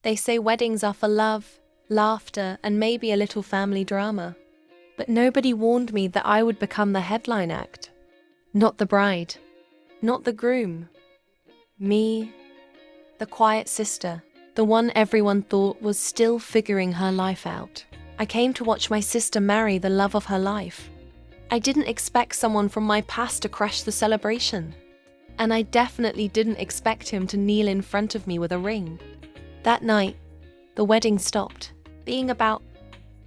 They say weddings are for love, laughter, and maybe a little family drama. But nobody warned me that I would become the headline act. Not the bride. Not the groom. Me, the quiet sister, the one everyone thought was still figuring her life out. I came to watch my sister marry the love of her life. I didn't expect someone from my past to crash the celebration. And I definitely didn't expect him to kneel in front of me with a ring. That night, the wedding stopped being about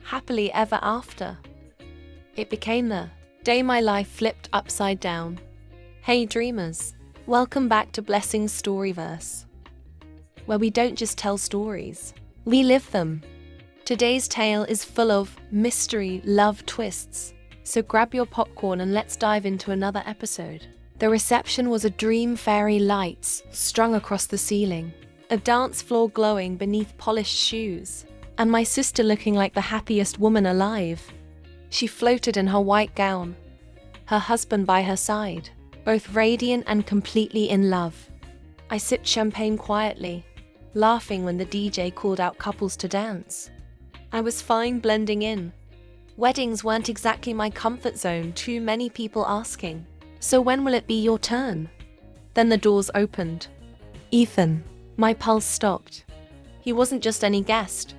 happily ever after. It became the day my life flipped upside down. Hey dreamers, welcome back to Blessing's Storyverse, where we don't just tell stories, we live them. Today's tale is full of mystery, love twists, so grab your popcorn and let's dive into another episode. The reception was a dream, fairy lights strung across the ceiling, a dance floor glowing beneath polished shoes, and my sister looking like the happiest woman alive. She floated in her white gown, her husband by her side, both radiant and completely in love. I sipped champagne quietly, laughing when the DJ called out couples to dance. I was fine blending in. Weddings weren't exactly my comfort zone, too many people asking, "So when will it be your turn?" Then the doors opened. Ethan. My pulse stopped. He wasn't just any guest.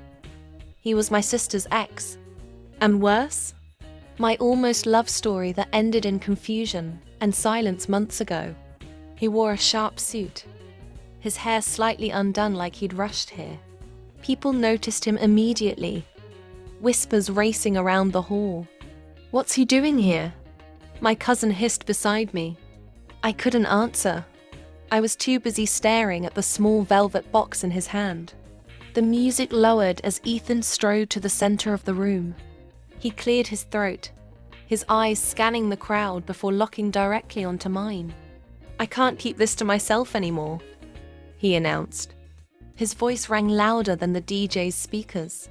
He was my sister's ex. And worse, my almost love story that ended in confusion and silence months ago. He wore a sharp suit, his hair slightly undone like he'd rushed here. People noticed him immediately, whispers racing around the hall. "What's he doing here?" My cousin hissed beside me. I couldn't answer. I was too busy staring at the small velvet box in his hand. The music lowered as Ethan strode to the center of the room. He cleared his throat, his eyes scanning the crowd before locking directly onto mine. "I can't keep this to myself anymore," he announced. His voice rang louder than the DJ's speakers.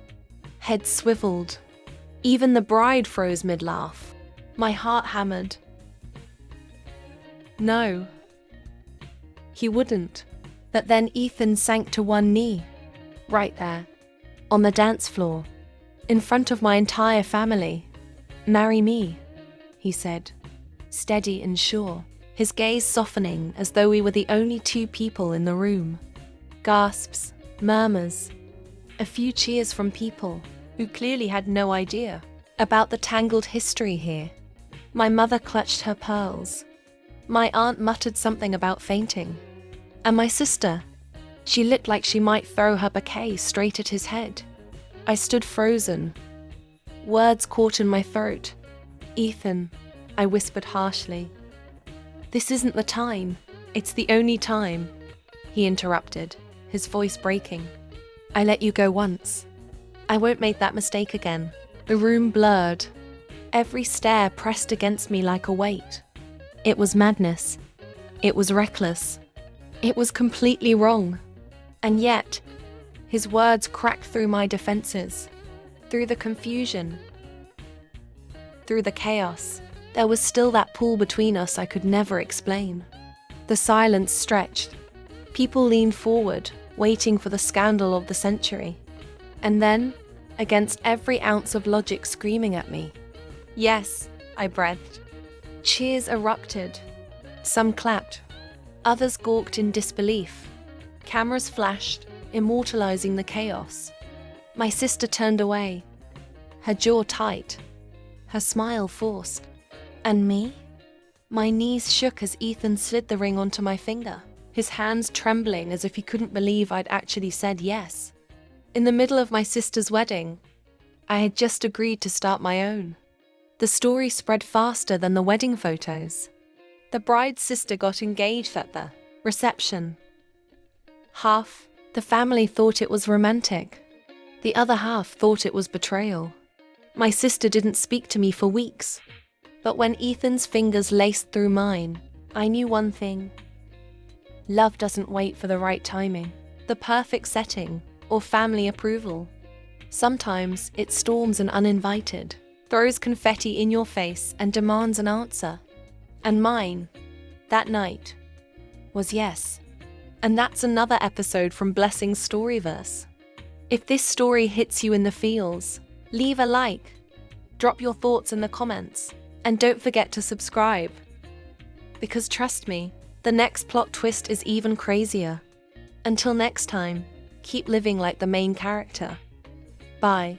Heads swiveled. Even the bride froze mid-laugh. My heart hammered. No. He wouldn't. But then Ethan sank to one knee. Right there. On the dance floor. In front of my entire family. "Marry me," he said. Steady and sure. His gaze softening as though we were the only two people in the room. Gasps, murmurs. A few cheers from people who clearly had no idea about the tangled history here. My mother clutched her pearls. My aunt muttered something about fainting. And my sister, she looked like she might throw her bouquet straight at his head. I stood frozen. Words caught in my throat. "Ethan," I whispered harshly. "This isn't the time. It's the only time," he interrupted, his voice breaking. "I let you go once. I won't make that mistake again." The room blurred. Every stare pressed against me like a weight. It was madness. It was reckless. It was completely wrong. And yet, his words cracked through my defenses, through the confusion, through the chaos. There was still that pull between us I could never explain. The silence stretched. People leaned forward, waiting for the scandal of the century. And then, against every ounce of logic screaming at me, "Yes," I breathed. Cheers erupted. Some clapped. Others gawked in disbelief. Cameras flashed, immortalizing the chaos. My sister turned away, her jaw tight, her smile forced. And me? My knees shook as Ethan slid the ring onto my finger, his hands trembling as if he couldn't believe I'd actually said yes. In the middle of my sister's wedding, I had just agreed to start my own. The story spread faster than the wedding photos. The bride's sister got engaged at the reception. Half the family thought it was romantic. The other half thought it was betrayal. My sister didn't speak to me for weeks. But when Ethan's fingers laced through mine, I knew one thing. Love doesn't wait for the right timing, the perfect setting, or family approval. Sometimes it storms and uninvited, throws confetti in your face and demands an answer. And mine, that night, was yes. And that's another episode from Blessing's Storyverse. If this story hits you in the feels, leave a like, drop your thoughts in the comments, and don't forget to subscribe. Because trust me, the next plot twist is even crazier. Until next time, keep living like the main character. Bye.